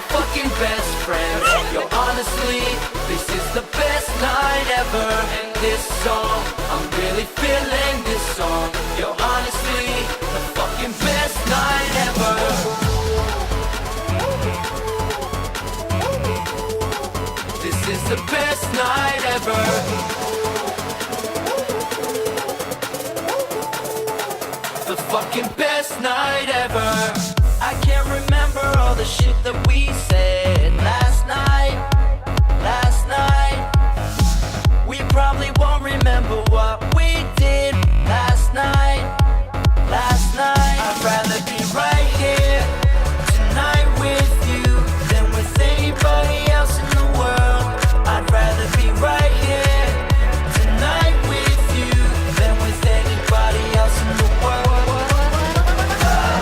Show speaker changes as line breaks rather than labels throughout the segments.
my fucking best friends. Yo, honestly, this is the best night ever. And this song, I'm really feeling this song. Yo, honestly, the fucking best night ever. This is the best night ever. The fucking best night ever. I can't remember all the shit that we said last night. Last night. We probably won't remember what we did last night. Last night. I'd rather be right here tonight with you than with anybody else in the world. I'd rather be right here tonight with you than with anybody else in the world.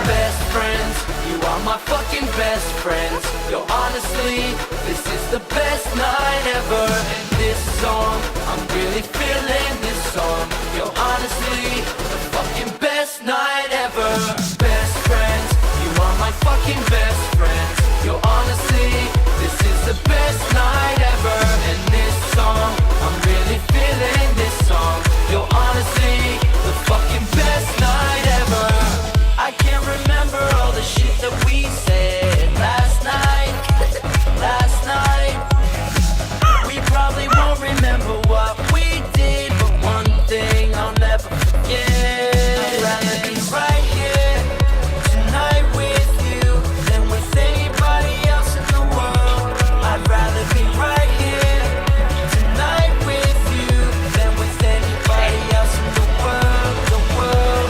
Best friends, you are my fucking best friends. Yo, honestly, this is the best night ever. And this song, I'm really feeling this song. Yo, honestly, the fucking best night ever. Best friends, you are my fucking best friends. Yo, honestly, this is the best night ever. And this song, I'm really feeling this song. Yo, honestly, the fucking best night ever. I can't remember all the shit that we said last night. Last night. We probably won't remember what we did, but one thing I'll never forget. I'd rather be right here tonight with you than with anybody else in the world. I'd rather be right here tonight with you than with anybody else in the world. The world.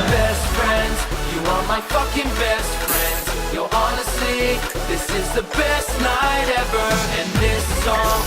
Best friends, you are my fucking best friends. Yo, honestly, this is the best night ever. And this song,